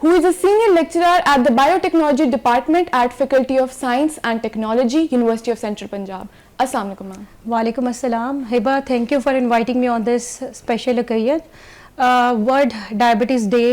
who is a senior lecturer at the Biotechnology Department at Faculty of Science and Technology, University of Central Punjab. Assalamu alaikum ma'am. Walaikum assalam. Hiba, thank you for inviting me on this special occasion. World Diabetes Day,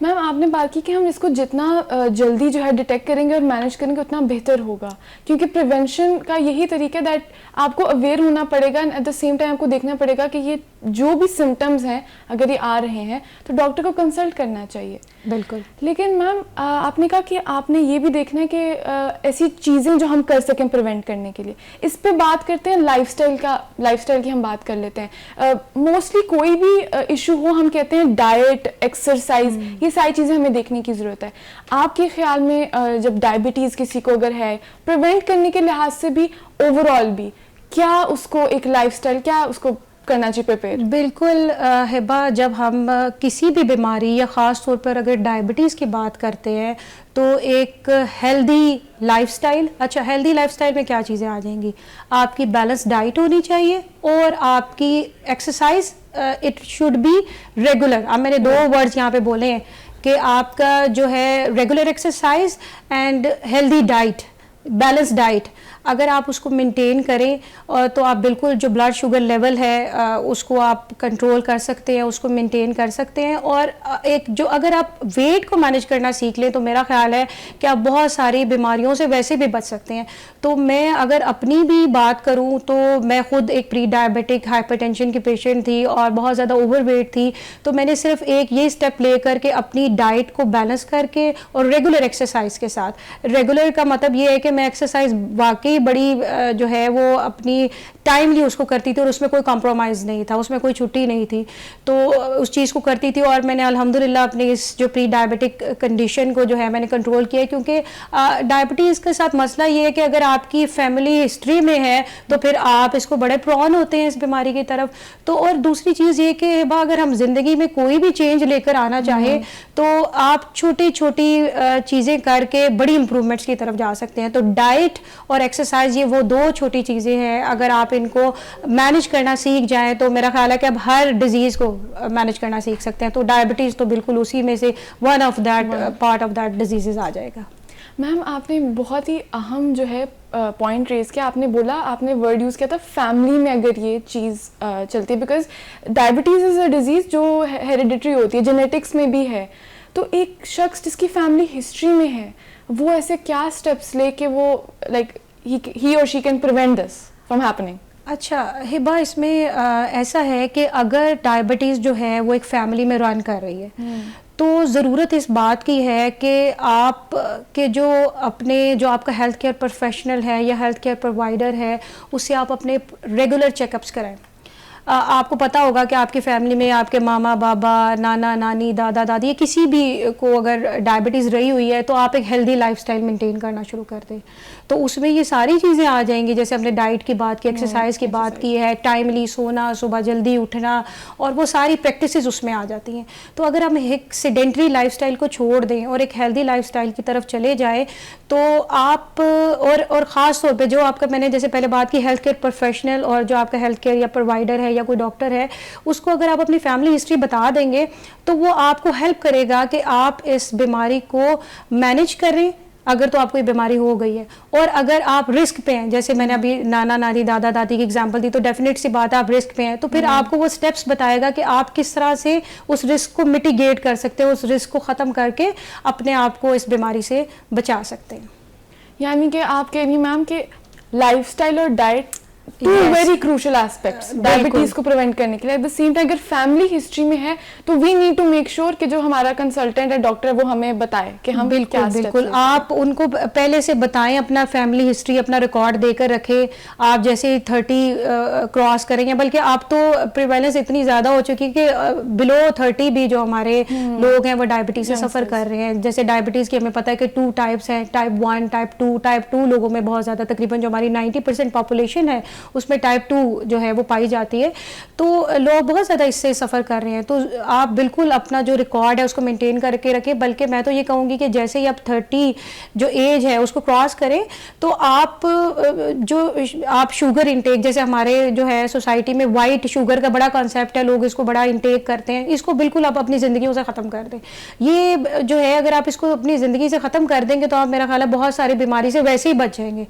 میم آپ نے بات کی کہ ہم اس کو جتنا جلدی جو ہے ڈیٹیکٹ کریں گے اور مینیج کریں گے اتنا بہتر ہوگا, کیونکہ پریونشن کا یہی طریقہ ہے دیٹ آپ کو اویئر ہونا پڑے گا, and at the same time آپ کو دیکھنا پڑے گا کہ یہ جو بھی سمٹمز ہیں اگر یہ آ رہے ہیں تو ڈاکٹر کو کنسلٹ کرنا چاہیے. بالکل. لیکن میم آپ نے کہا کہ آپ نے یہ بھی دیکھنا ہے کہ ایسی چیزیں جو ہم کر سکیں پریونٹ کرنے کے لیے, اس پہ بات کرتے ہیں. لائف اسٹائل کی ہم بات کر لیتے ہیں. موسٹلی کوئی بھی ایشو ہو ہم کہتے ہیں ڈائٹ, ایکسرسائز, یہ ساری چیزیں ہمیں دیکھنے کی ضرورت ہے. آپ کے خیال میں جب ڈائبٹیز کسی کو اگر ہے, پریونٹ کرنے کے لحاظ سے بھی اوور آل بھی کیا اس کو ایک لائف اسٹائل کیا اس کو کرنا چاہیے پریپیئر؟ بالکل ہبا, جب ہم کسی بھی بیماری یا خاص طور پر اگر ڈائبٹیز کی بات کرتے ہیں تو ایک ہیلدی لائف سٹائل, اچھا ہیلدی لائف سٹائل میں کیا چیزیں آ جائیں گی؟ آپ کی بیلنس ڈائٹ ہونی چاہیے اور آپ کی exercise it should be regular. اب میں نے 2 ورڈز یہاں پہ بولے ہیں کہ آپ کا جو ہے regular exercise and healthy diet, balance diet, اگر آپ اس کو مینٹین کریں تو آپ بالکل جو بلڈ شوگر لیول ہے اس کو آپ کنٹرول کر سکتے ہیں, اس کو مینٹین کر سکتے ہیں. اور ایک جو اگر آپ ویٹ کو مینیج کرنا سیکھ لیں تو میرا خیال ہے کہ آپ بہت ساری بیماریوں سے ویسے بھی بچ سکتے ہیں. تو میں اگر اپنی بھی بات کروں تو میں خود ایک پری ڈائبٹک ہائپر ٹینشن کی پیشنٹ تھی اور بہت زیادہ اوور ویٹ تھی. تو میں نے صرف ایک یہ اسٹیپ لے کر کے اپنی ڈائٹ کو بیلنس کر کے اور ریگولر ایکسرسائز کے ساتھ, ریگولر کا مطلب یہ ہے کہ میں ایکسرسائز واقعی بڑی جو ہے وہ اپنی ٹائملی اس کو کرتی تھی اور اس میں کوئی کمپرومائز نہیں تھا, اس میں کوئی چھٹی نہیں تھی, تو اس چیز کو کرتی تھی. اور میں نے الحمدللہ اپنی اس جو پری ڈائبٹک کنڈیشن کو جو ہے میں نے کنٹرول کیا, کیونکہ ڈائبٹیز کے ساتھ مسئلہ یہ ہے کہ اگر آپ کی فیملی ہسٹری میں ہے تو پھر آپ اس کو بڑے پرون ہوتے ہیں اس بیماری کی طرف. تو اور دوسری چیز یہ کہ اگر ہم زندگی میں کوئی بھی چینج لے کر آنا چاہیں تو آپ چھوٹی چھوٹی چیزیں کر کے بڑی امپرومنٹس کی طرف جا سکتے ہیں. تو ڈائٹ اور ایکسرسائز یہ وہ 2 چھوٹی چیزیں ہیں, اگر آپ ان کو مینیج کرنا سیکھ جائیں تو میرا خیال ہے کہ اب ہر ڈیزیز کو مینیج کرنا سیکھ سکتے ہیں. تو ڈائبٹیز تو بالکل اسی میں سے one of that part of that diseases آ جائے گا. میم آپ نے بہت ہی اہم جو ہے پوائنٹ ریز کیا, آپ نے بولا, آپ نے ورڈ یوز کیا تھا فیملی میں اگر یہ چیز چلتی ہے, because diabetes is a disease جو ہیریڈیٹری ہوتی ہے, جینیٹکس میں بھی ہے. تو ایک شخص جس کی فیملی ہسٹری میں ہے وہ ایسے کیا اسٹیپس لے کے وہ like he or she can prevent this from happening? اچھا ہبا, اس میں ایسا ہے کہ اگر ڈائبٹیز جو ہے وہ ایک فیملی میں رن کر رہی ہے تو ضرورت اس بات کی ہے کہ آپ کے جو آپ کا ہیلتھ کیئر پروفیشنل ہے یا ہیلتھ کیئر پرووائڈر ہے اس سے آپ اپنے ریگولر چیک اپس کرائیں. آپ کو پتہ ہوگا کہ آپ کی فیملی میں آپ کے ماما بابا, نانا نانی, دادا دادی, کسی بھی کو اگر ڈائبٹیز رہی ہوئی ہے تو آپ ایک ہیلدی لائف سٹائل مینٹین کرنا شروع کر دیں. تو اس میں یہ ساری چیزیں آ جائیں گی, جیسے ہم نے ڈائٹ کی بات کی, ایکسرسائز کی بات کی ہے, ٹائملی سونا, صبح جلدی اٹھنا, اور وہ ساری پریکٹسز اس میں آ جاتی ہیں. تو اگر ہم ایک سیڈنٹری لائف سٹائل کو چھوڑ دیں اور ایک ہیلدی لائف سٹائل کی طرف چلے جائیں تو آپ اور خاص طور پہ جو آپ کا, میں نے جیسے پہلے بات کی, ہیلتھ کیئر پروفیشنل اور جو آپ کا ہیلتھ کیئر یا پرووائڈر ہے یا کوئی ڈاکٹر ہے, اس کو اگر آپ اپنی فیملی ہسٹری بتا دیں گے تو وہ آپ کو ہیلپ کرے گا کہ آپ اس بیماری کو مینیج کریں اگر تو آپ کو یہ بیماری ہو گئی ہے. اور اگر آپ رسک پہ ہیں, جیسے میں نے ابھی نانا نانی دادا دادی کی ایگزامپل دی, تو ڈیفینیٹ سی بات ہے آپ رسک پہ ہیں, تو پھر آپ کو وہ سٹیپس بتائے گا کہ آپ کس طرح سے اس رسک کو میٹیگیٹ کر سکتے ہیں, اس رسک کو ختم کر کے اپنے آپ کو اس بیماری سے بچا سکتے ہیں. یعنی کہ آپ کہہ رہی میم کہ لائف سٹائل اور diet two very crucial aspects diabetes کو پریونٹ کرنے کے لیے. ایٹ دا سیم ٹائم اگر فیملی ہسٹری میں ہے تو we need to make sure کہ جو ہمارا کنسلٹنٹ ہے, ڈاکٹر ہے, وہ ہمیں بتائے کہ ہم بالکل آپ ان کو پہلے سے بتائیں, اپنا فیملی ہسٹری اپنا ریکارڈ دے کر رکھیں. آپ جیسے 30 کراس کریں گے, بلکہ آپ تو پریویلنس اتنی زیادہ ہو چکی کہ بلو 30 بھی جو ہمارے لوگ ہیں وہ ڈائبٹیز سے سفر کر رہے ہیں. جیسے ڈائبٹیز کی ہمیں پتہ ہے کہ 2 ٹائپس ہیں, ٹائپ 1 ٹائپ 2 لوگوں میں بہت زیادہ, تقریباً جو ہماری 90% پاپولیشن ہے اس میں ٹائپ 2 جو ہے وہ پائی جاتی ہے. تو لوگ بہت زیادہ اس سے سفر کر رہے ہیں. تو آپ بالکل اپنا جو ریکارڈ ہے اس کو مینٹین کر کے رکھیں. بلکہ میں تو یہ کہوں گی کہ جیسے ہی آپ 30 جو ایج ہے اس کو کراس کریں تو آپ شوگر انٹیک, جیسے ہمارے جو ہے سوسائٹی میں وائٹ شوگر کا بڑا کانسیپٹ ہے, لوگ اس کو بڑا انٹیک کرتے ہیں, اس کو بالکل آپ اپنی زندگیوں سے ختم کر دیں. یہ جو ہے اگر آپ اس کو اپنی زندگی سے ختم کر دیں گے تو آپ میرا خیال ہے بہت ساری بیماری سے ویسے ہی بچ جائیں گے.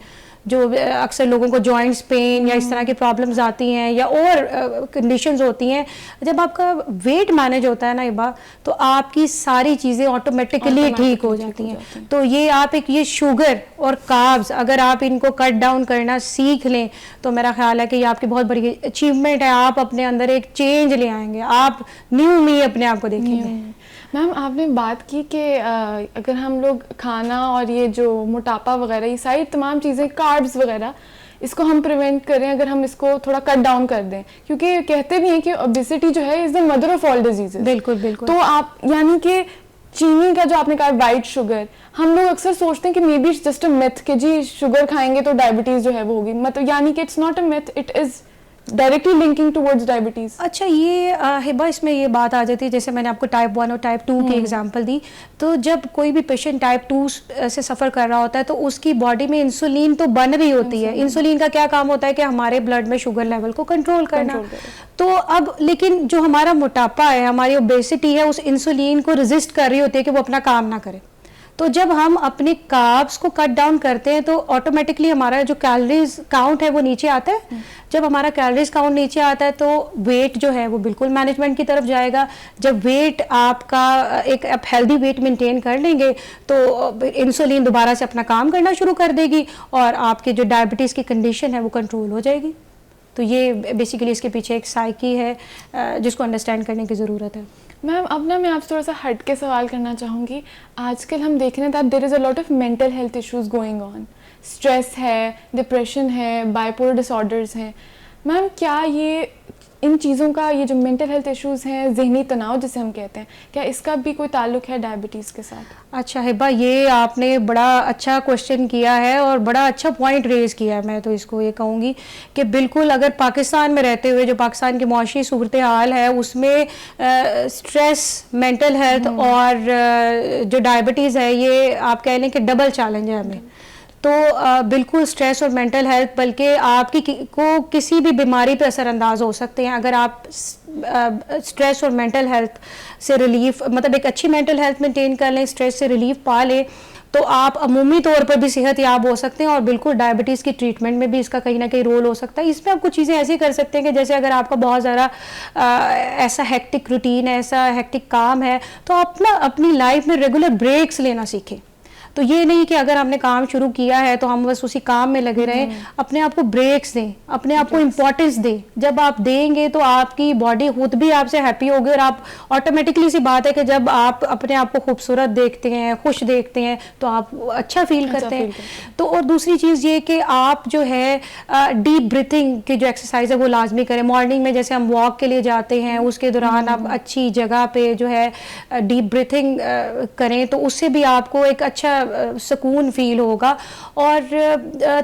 جو اکثر لوگوں کو جوائنٹس پین پین یا اس طرح کی پرابلمز آتی ہیں یا اور کنڈیشنز ہوتی ہیں, جب آپ کا ویٹ مینیج ہوتا ہے نا ایبا, تو آپ کی ساری چیزیں آٹومیٹکلی ٹھیک ہو جاتی ہیں. تو یہ آپ ایک یہ شوگر اور کاربز اگر آپ ان کو کٹ ڈاؤن کرنا سیکھ لیں تو میرا خیال ہے کہ یہ آپ کی بہت بڑی اچیومنٹ ہے. آپ اپنے اندر ایک چینج لے آئیں گے, آپ نیو می اپنے آپ کو دیکھیں گے. میم آپ نے بات کی کہ اگر ہم لوگ کھانا اور یہ جو موٹاپا وغیرہ یہ ساری تمام چیزیں کاربز وغیرہ اس کو ہم پریونٹ کریں, اگر ہم اس کو تھوڑا کٹ ڈاؤن کر دیں, کیونکہ کہتے بھی ہیں کہ اوبیسٹی جو ہے is the mother of all disease. بالکل بالکل. تو آپ یعنی کہ چینی کا جو آپ نے کہا وائٹ شوگر, ہم لوگ اکثر سوچتے ہیں کہ maybe it's just a myth کہ جی شوگر کھائیں گے تو ڈائبٹیز جو ہے وہ ہوگی, مطلب یعنی کہ it's not a myth, it is directly linking towards diabetes. اچھا یہ ہبا اس میں یہ بات آ جاتی ہے, جیسے میں نے آپ کو ٹائپ 1 اور ٹائپ 2 کی ایگزامپل دی, تو جب کوئی بھی پیشنٹ ٹائپ 2 سے سفر کر رہا ہوتا ہے تو اس کی باڈی میں انسولین تو بن رہی ہوتی ہے. انسولین کا کیا کام ہوتا ہے کہ ہمارے بلڈ میں شوگر لیول کو کنٹرول کرنا. تو اب لیکن جو ہمارا موٹاپا ہے, ہماری اوبیسٹی ہے, اس انسولین کو ریزسٹ کر رہی ہوتی ہے کہ وہ اپنا کام نہ کرے. تو جب ہم اپنے کاربس کو کٹ ڈاؤن کرتے ہیں تو آٹومیٹکلی ہمارا جو کیلریز کاؤنٹ ہے وہ نیچے آتا ہے. جب ہمارا کیلریز کاؤنٹ نیچے آتا ہے تو ویٹ جو ہے وہ بالکل مینجمنٹ کی طرف جائے گا. جب ویٹ آپ کا ایک آپ ہیلدی ویٹ مینٹین کر لیں گے تو انسولین دوبارہ سے اپنا کام کرنا شروع کر دے گی اور آپ کی جو ڈائبٹیز کی کنڈیشن ہے وہ کنٹرول ہو جائے گی. تو یہ بیسیکلی اس کے پیچھے ایک سائیکی ہے جس کو انڈرسٹینڈ کرنے کی ضرورت ہے. میم اب نا میں آپ سے تھوڑا سا ہٹ کے سوال کرنا چاہوں گی. آج کل ہم دیکھ رہے ہیں that there is a lot of mental health issues going on, stress ہے, ڈپریشن ہے, بائیپولر ڈس آرڈرز ہیں. میم کیا یہ ان چیزوں کا یہ جو مینٹل ہیلتھ ایشوز ہیں, ذہنی تناؤ جسے ہم کہتے ہیں, کیا اس کا بھی کوئی تعلق ہے ڈائبٹیز کے ساتھ؟ اچھا ہبا یہ آپ نے بڑا اچھا کوشچن کیا ہے اور بڑا اچھا پوائنٹ ریز کیا ہے. میں تو اس کو یہ کہوں گی کہ بالکل اگر پاکستان میں رہتے ہوئے جو پاکستان کی معاشی صورتحال ہے اس میں اسٹریس, مینٹل ہیلتھ اور جو ڈائبٹیز ہے یہ آپ کہہ لیں کہ ڈبل چیلنج ہے ہمیں. تو بالکل اسٹریس اور مینٹل ہیلتھ بلکہ آپ کی کو کسی بھی بیماری پہ اثر انداز ہو سکتے ہیں. اگر آپ اسٹریس اور مینٹل ہیلتھ سے ریلیف مطلب ایک اچھی مینٹل ہیلتھ مینٹین کر لیں, اسٹریس سے ریلیف پا لیں, تو آپ عمومی طور پر بھی صحت یاب ہو سکتے ہیں. اور بالکل ڈائبٹیز کی ٹریٹمنٹ میں بھی اس کا کہیں نہ کہیں رول ہو سکتا ہے. اس میں آپ کچھ چیزیں ایسی کر سکتے ہیں کہ جیسے اگر آپ کا بہت زیادہ ایسا ہیکٹک روٹین ہے, ایسا ہیکٹک کام ہے, تو آپ نا اپنی لائف میں ریگولر بریکس لینا سیکھیں. تو یہ نہیں کہ اگر ہم نے کام شروع کیا ہے تو ہم بس اسی کام میں لگے رہیں. اپنے آپ کو بریکس دیں, اپنے آپ کو امپورٹنس دیں. جب آپ دیں گے تو آپ کی باڈی خود بھی آپ سے ہیپی ہوگی اور آپ آٹومیٹکلی سی بات ہے کہ جب آپ اپنے آپ کو خوبصورت دیکھتے ہیں, خوش دیکھتے ہیں, تو آپ اچھا فیل کرتے ہیں. تو اور دوسری چیز یہ کہ آپ جو ہے ڈیپ بریتھنگ کی جو ایکسرسائز ہے وہ لازمی کریں. مارننگ میں جیسے ہم واک کے لیے جاتے ہیں اس کے دوران آپ اچھی جگہ پہ جو ہے ڈیپ بریتھنگ کریں تو اس سے بھی آپ کو ایک اچھا سکون فیل ہوگا. اور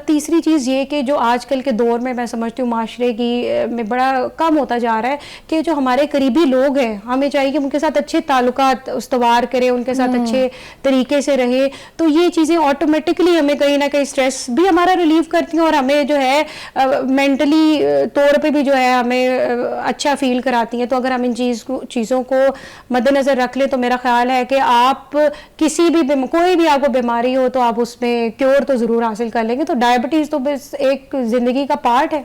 تیسری چیز یہ کہ جو آج کل کے دور میں سمجھتی ہوں معاشرے کی میں بڑا کم ہوتا جا رہا ہے کہ جو ہمارے قریبی لوگ ہیں ہمیں چاہیے کہ ان کے ساتھ اچھے تعلقات استوار کریں, ان کے ساتھ اچھے طریقے سے رہیں. تو یہ چیزیں آٹومیٹکلی ہمیں کہیں نہ کہیں اسٹریس بھی ہمارا ریلیف کرتی ہیں اور ہمیں جو ہے مینٹلی طور پہ بھی جو ہے ہمیں اچھا فیل کراتی ہیں. تو اگر ہم ان چیزوں کو مد نظر رکھ لیں تو میرا خیال ہے کہ آپ کسی بھی کوئی بھی آپ کو بیماری ہو تو آپ اس میں کیور تو ضرور حاصل کر لیں گے. تو ڈائبٹیز تو بس ایک زندگی کا پارٹ ہے,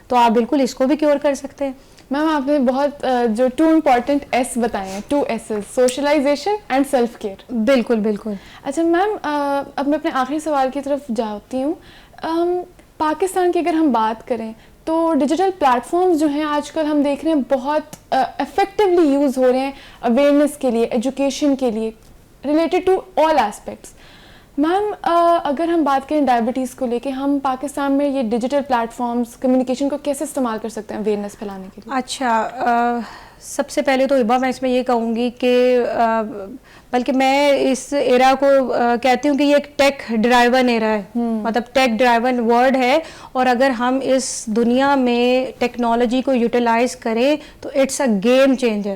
تو آپ بالکل اس کو بھی کیور کر سکتے ہیں. میم آپ نے بہت جو 2 امپورٹنٹ ایس بتائے ہیں, 2 S's, socialization and self care. بالکل بالکل. اچھا میم اب میں اپنے آخری سوال کی طرف جاتی ہوں. پاکستان کی اگر ہم بات کریں تو ڈیجیٹل پلیٹ فارمز جو ہیں آج کل ہم دیکھ رہے ہیں بہت افیکٹولی یوز ہو رہے ہیں اویئرنیس کے لیے, ایجوکیشن کے لیے, ریلیٹڈ ٹو آل ایسپیکٹس. میم اگر ہم بات کریں ڈائبٹیز کو لے کے, ہم پاکستان میں یہ ڈیجیٹل پلیٹ فارمز کمیونیکیشن کو کیسے استعمال کر سکتے ہیں اویئرنیس پھیلانے کے لیے؟ اچھا سب سے پہلے تو ہبا میں اس میں یہ کہوں گی کہ بلکہ میں اس ایرا کو کہتی ہوں کہ یہ ایک ٹیک ڈرائیون ایرا ہے, مطلب ٹیک ڈرائیون ورڈ ہے. اور اگر ہم اس دنیا میں ٹیکنالوجی کو یوٹیلائز کریں تو اٹس اے گیم چینجر.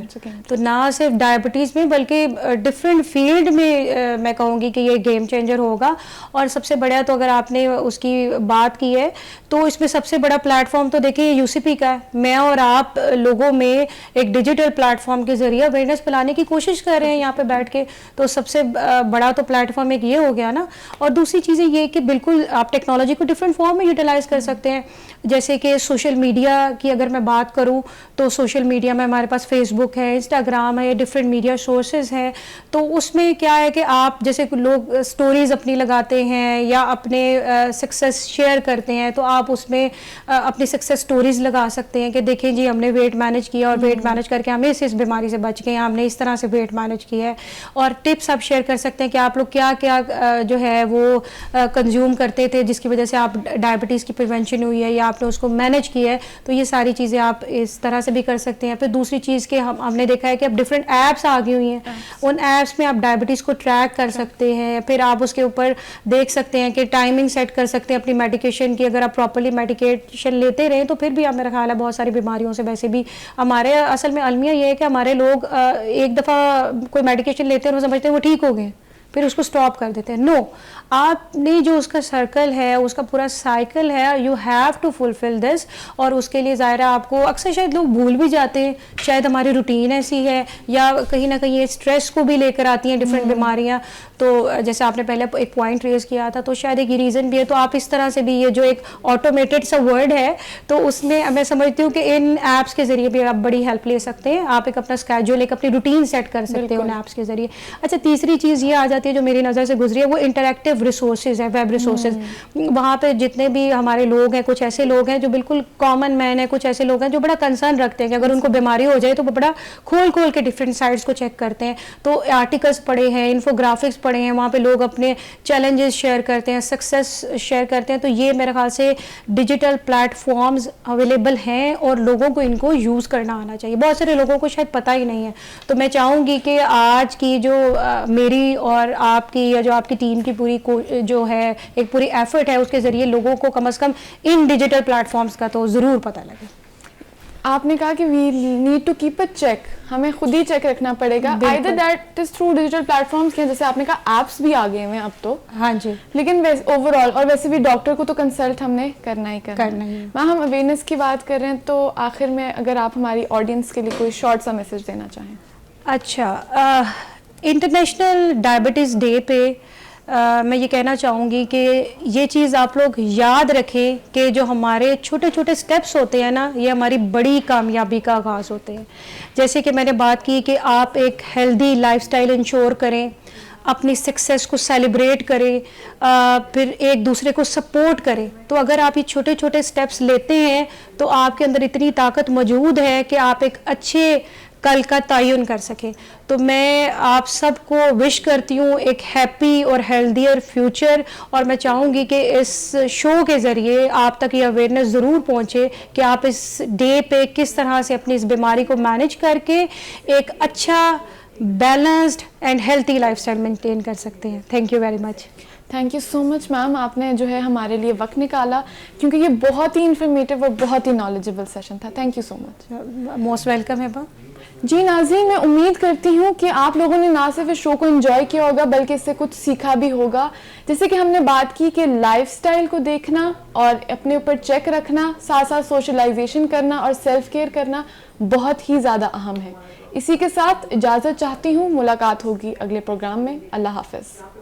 تو نہ صرف ڈائبٹیز میں بلکہ ڈفرینٹ فیلڈ میں میں کہوں گی کہ یہ گیم چینجر ہوگا. اور سب سے بڑا تو اگر آپ نے اس کی بات کی ہے تو اس میں سب سے بڑا پلیٹ فارم تو دیکھیں یو سی پی کا ہے. میں اور آپ لوگوں میں ایک ایک ڈیجیٹل پلیٹ فارم کے ذریعے اویئرنیس پھیلانے کی کوشش کر رہے ہیں یہاں پہ بیٹھ کے. تو سب سے بڑا تو پلیٹ فارم ایک یہ ہو گیا نا. اور دوسری چیزیں یہ کہ بالکل آپ ٹیکنالوجی کو ڈفرینٹ فارم میں یوٹیلائز کر سکتے ہیں. جیسے کہ سوشل میڈیا کی اگر میں بات کروں تو سوشل میڈیا میں ہمارے پاس فیس بک ہے, انسٹاگرام ہے, ڈفرینٹ میڈیا سورسز ہیں. تو اس میں کیا ہے کہ آپ جیسے لوگ اسٹوریز اپنی لگاتے ہیں یا اپنے سکسیس شیئر کرتے ہیں, تو آپ اس میں اپنی سکسیس اسٹوریز لگا سکتے ہیں کہ دیکھیں جی ہم نے ویٹ مینیج کیا اور ویٹ مینیج کر کے ہمیں اس بیماری سے بچ گئے, ہم نے اس طرح سے ویٹ مینیج کیا ہے. اور ٹپس آپ شیئر کر سکتے ہیں کہ آپ لوگ کیا کیا جو ہے وہ کنزیوم کرتے تھے جس کی وجہ سے آپ ڈائبٹیز کی پریونشن ہوئی ہے یا آپ نے اس کو مینیج کیا ہے. تو یہ ساری چیزیں آپ اس طرح سے بھی کر سکتے ہیں. پھر دوسری چیز کہ ہم نے دیکھا ہے کہ اب ڈفرینٹ ایپس آ گئی ہوئی ہیں, ان ایپس میں آپ ڈائبٹیز کو ٹریک کر سکتے ہیں. پھر آپ اس کے اوپر دیکھ سکتے ہیں کہ ٹائمنگ سیٹ کر سکتے ہیں اپنی میڈیکیشن کی. اگر آپ پراپرلی میڈیکیشن لیتے رہیں تو پھر بھی آپ میرا خیال ہے بہت ساری بیماریوں سے ویسے بھی ہمارے اصل میں المیہ یہ ہے کہ ہمارے لوگ ایک دفعہ کوئی میڈیکیشن لیتے ہیں اور سمجھتے ہیں وہ ٹھیک ہو گئے, پھر اس کو سٹاپ کر دیتے ہیں. نو, آپ نے جو اس کا سرکل ہے, اس کا پورا سائیکل ہے, یو ہیو ٹو فلفل دس. اور اس کے لیے ظاہرہ آپ کو اکثر شاید لوگ بھول بھی جاتے ہیں, شاید ہماری روٹین ایسی ہے یا کہیں نہ کہیں اسٹریس کو بھی لے کر آتی ہیں ڈفرینٹ بیماریاں. تو جیسے آپ نے پہلے ایک پوائنٹ ریز کیا تھا, تو شاید ایک یہ ریزن بھی ہے. تو آپ اس طرح سے بھی, یہ جو ایک آٹومیٹڈ سا ورڈ ہے, تو اس میں میں سمجھتی ہوں کہ ان ایپس کے ذریعے بھی آپ بڑی ہیلپ لے سکتے ہیں. آپ ایک اپنا اسکیجول, ایک اپنی روٹین سیٹ کر سکتے ہیں ان ایپس کے ذریعے. اچھا, تیسری چیز یہ آ جاتی ہے جو میری نظر سے گزری ہے, وہ انٹریکٹیو ریسورسز ہیں, ویب ریسورسز. وہاں پہ جتنے بھی ہمارے لوگ ہیں, کچھ ایسے لوگ ہیں جو بالکل کامن مین ہیں, کچھ ایسے لوگ ہیں جو بڑا کنسرن رکھتے ہیں کہ اگر ان کو بیماری ہو جائے تو وہ بڑا کھول کے ڈفرینٹ سائٹس کو چیک کرتے ہیں. تو آرٹیکلس پڑھے ہیں, انفوگرافکس پڑھے ہیں, وہاں پہ لوگ اپنے چیلنجز شیئر کرتے ہیں, سکسیس شیئر کرتے ہیں. تو یہ میرے خیال سے ڈیجیٹل پلیٹ فارمز اویلیبل ہیں اور لوگوں کو ان کو یوز کرنا آنا چاہیے. بہت سارے لوگوں کو شاید پتہ ہی نہیں ہے. تو میں چاہوں گی کہ آج کی جو میری اور آپ کی یا جو آپ کی ٹیم کی پوری جو ہے ایک پوری ایفرٹ ہے, اس کے ذریعے لوگوں کو کم از کم ان ڈیجیٹل پلیٹ فارمز کا تو ضرور پتہ لگے. آپ نے کہا کہ we need to keep it check, ہمیں خود ہی چیک رکھنا پڑے گا. either that is through digital platforms, جیسے آپ نے کہا ایپس بھی آ گئے ہیں اب تو. ہاں جی, لیکن اوور آل, اور ویسے بھی ڈاکٹر کو تو کنسلٹ ہم نے کرنا ہی ہے. ہم اویئرنیس کی بات کر رہے ہیں, تو آخر میں اگر آپ ہماری آڈینس کے لیے کوئی شارٹ سا میسج دینا چاہیں. اچھا, انٹرنیشنل ڈائبٹیز ڈے پہ میں یہ کہنا چاہوں گی کہ یہ چیز آپ لوگ یاد رکھیں کہ جو ہمارے چھوٹے چھوٹے سٹیپس ہوتے ہیں نا, یہ ہماری بڑی کامیابی کا آغاز ہوتے ہیں. جیسے کہ میں نے بات کی کہ آپ ایک ہیلدی لائف سٹائل انشور کریں, اپنی سکسیس کو سیلیبریٹ کریں, پھر ایک دوسرے کو سپورٹ کریں. تو اگر آپ یہ چھوٹے چھوٹے سٹیپس لیتے ہیں تو آپ کے اندر اتنی طاقت موجود ہے کہ آپ ایک اچھے کل کا تعین کر سکیں. تو میں آپ سب کو وش کرتی ہوں ایک ہیپی اور ہیلدیئر فیوچر, اور میں چاہوں گی کہ اس شو کے ذریعے آپ تک یہ اویئرنیس ضرور پہنچے کہ آپ اس ڈے پہ کس طرح سے اپنی اس بیماری کو مینیج کر کے ایک اچھا balanced and healthy lifestyle maintain کر سکتے ہیں. Thank you very much. Thank you so much ma'am, آپ نے جو ہے ہمارے لیے وقت نکالا, کیونکہ یہ بہت ہی انفارمیٹیو اور بہت ہی نالجبل سیشن تھا. Thank you so much. Most welcome ہے با. جی ناظرین, میں امید کرتی ہوں کہ آپ لوگوں نے نہ صرف اس شو کو انجوائے کیا ہوگا بلکہ اس سے کچھ سیکھا بھی ہوگا. جیسے کہ ہم نے بات کی کہ لائف سٹائل کو دیکھنا اور اپنے اوپر چیک رکھنا, ساتھ ساتھ سوشلائزیشن کرنا اور سیلف کیئر کرنا بہت ہی زیادہ اہم ہے. اسی کے ساتھ اجازت چاہتی ہوں, ملاقات ہوگی اگلے پروگرام میں. اللہ حافظ.